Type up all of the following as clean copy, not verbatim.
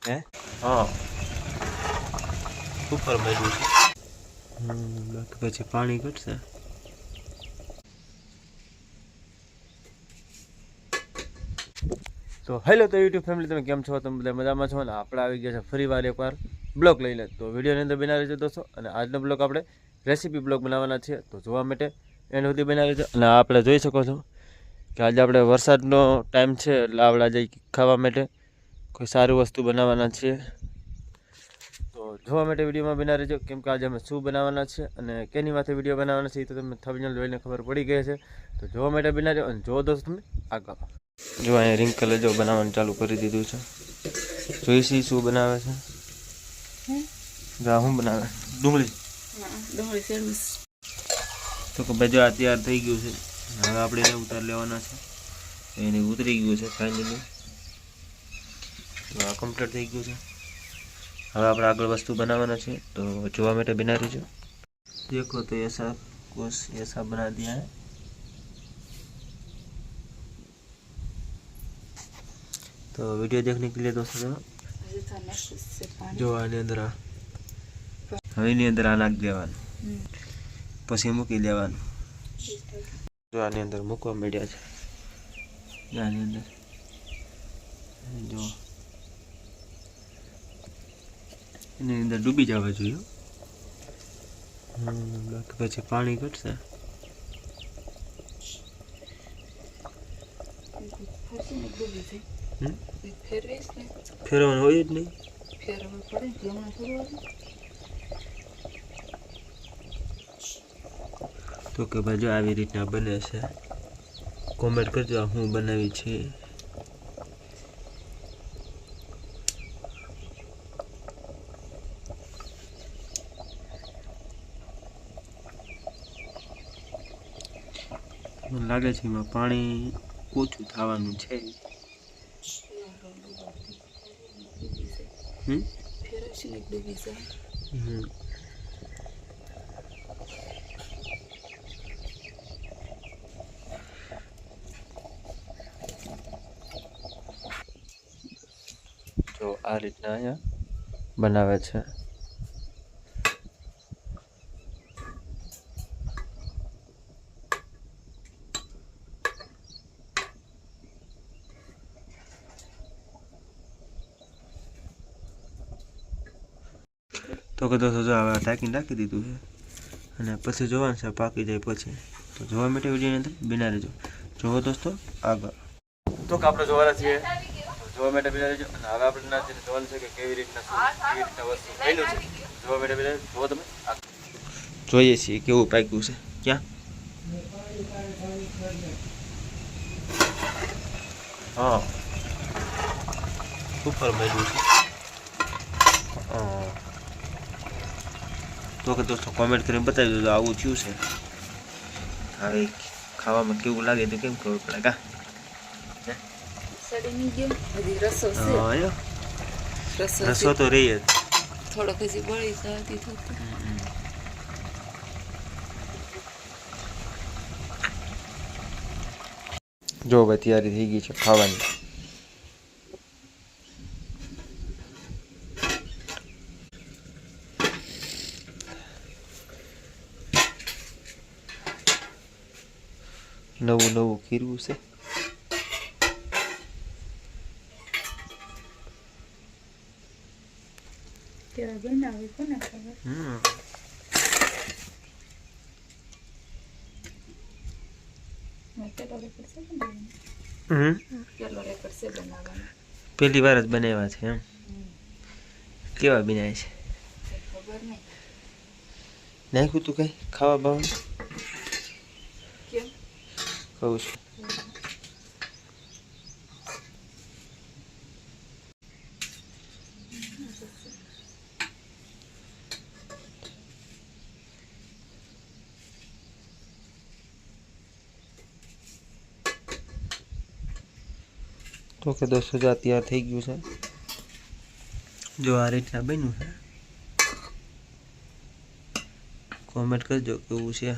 હે હા ઉપર મળ્યું છે બાકી પછી પાણી ઘટશે તો હેલો તો યુટ્યુબ ફેમિલી તમે કેમ છો તમે બધા મજામાં છો ને આપણે આવી ગયા છે ફરી વાર એકવાર બ્લોગ લઈ લે તો વિડીયોની અંદર બનાવી લેજો દોસ્તો અને આજનો બ્લોગ આપણે રેસીપી બ્લોગ બનાવવાના છે તો જોવા માટે એન્ડ સુધી બનાવી લેજો અને આપણે જોઈ શકો છો કે આજે આપણે વરસાદનો ટાઈમ છે એટલે આપણે આજે ખાવા માટે કોઈ સારી વસ્તુ બનાવવાના છીએ તો જોવા માટે વિડીયોમાં બનાવી રહેજો કેમ કે આજે અમે શું બનાવવાના છે અને કેની માથે વિડીયો બનાવવાના છે એ તો તમને થંબનેલ જોઈને ખબર પડી ગઈ છે તો જોવા માટે બનાવી અને જો દોસ્તો તમે આગળ જો અહીંયા રિંગ કલર જો બનાવવાનું ચાલુ કરી દીધું છે જોઈશી શું બનાવે છે શું બનાવે ડુંગળી તો કે ભાઈ જો આ તૈયાર થઈ ગયું છે હવે આપણે એને ઉતાર લેવાના છે એને ઉતરી ગયું છે ફાઇનલી તો આ કમ્પ્લીટ થઈ ગયું છે હવે આપણે આગળ વસ્તુ બનાવવાના છે તો જોવા માટે બના रहीજો देखो तो ऐसा कुछ ऐसा बना दिया है तो वीडियो देखने के लिए दोस्तों जो આની અંદર હવે એની અંદર આ નાખ દેવાનું પછી મૂકી દેવાનું જો આની અંદર મૂકવા માંડ્યા છે આની અંદર જો એની અંદર ડૂબી જવા જોઈએ બાકી પછી પાણી ઘટશે ફેરવાનું હોય જ નહીં તો કે ભાઈ જો આવી રીતના બને છે કોમેન્ટ કરજો હું બનાવી છે મને લાગે છે એમાં પાણી ઓછું થવાનું છે જો આ રીતના અહીંયા બનાવે છે તો કે દોસ્તો જો હવે ટાંકી નાખી દીધું છે અને પછી જોવાનું છે પાકી જાય પછી તો જોવા માટે વિડીયોની અંદર બના રહેજો જોવો દોસ્તો આગળ તો કે આપણે જોવાના છીએ જોવા માટે બના રહેજો અને હવે આપણે જોવાનું છે કે કેવી રીતના વસ્તુ થયેલું છે જોવા માટે બના જોવો તમે જોઈએ છીએ કેવું પાક્યું છે ક્યાં હા ઉપર મળ્યું છે તો કે દોસ્તો કોમેન્ટ કરીને બતાવી દેજો આવું થયું છે હવે ખાવામાં કેવું લાગે તો કેમ ખબર પડે કા રસો તો રહી જ થોડો પછી બળી જતી થતી જો ભાઈ તૈયારી થઈ ગઈ છે ખાવાની નવું નવું ખીરવું છે પહેલી વાર જ બનાવ્યા છે એમ કેવા બનાવે છે નાખ્યું તું કઈ ખાવા બાવા કહું છું તો કે દોસ્તો જો તૈયાર થઈ ગયું છે જો આ રીતના બન્યું છે કોમેન્ટ કરજો કેવું છે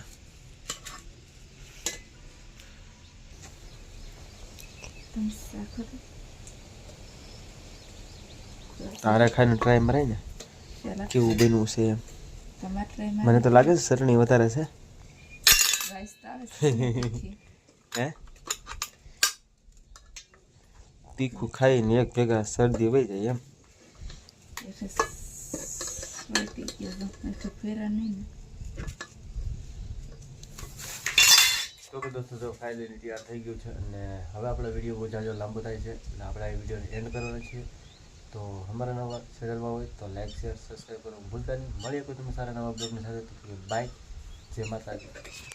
તારે ખાઈને ટ્રાય મરાય ને પેલા કેવું બન્યું છે એમ તમારે ટ્રાય મને તો લાગે છે ચટણી વધારે છે રાઈસ તો આવે છે હે તીખું ખાઈને એક ભેગા શરદી વહી જાય એમ એટલે સ્વાટી ગયો તો ફેરા નહીં ને તો કે દોસ્તો જો ખાઈ લઈને તૈયાર થઈ ગયું છે અને હવે આપણો વિડીયો બહુ જાજો લાંબો થાય છે એટલે આપણે આ વિડીયોને એન્ડ કરવાનો છે તો અમારા નવા ચેનલમાં હોય તો લાઈક શેર સબસ્ક્રાઈબ કરવાનું ભૂલતા નહીં મળીએ કોઈ તમે સારા નવા બ્લોગની સાથે તો બાય જય માતાજી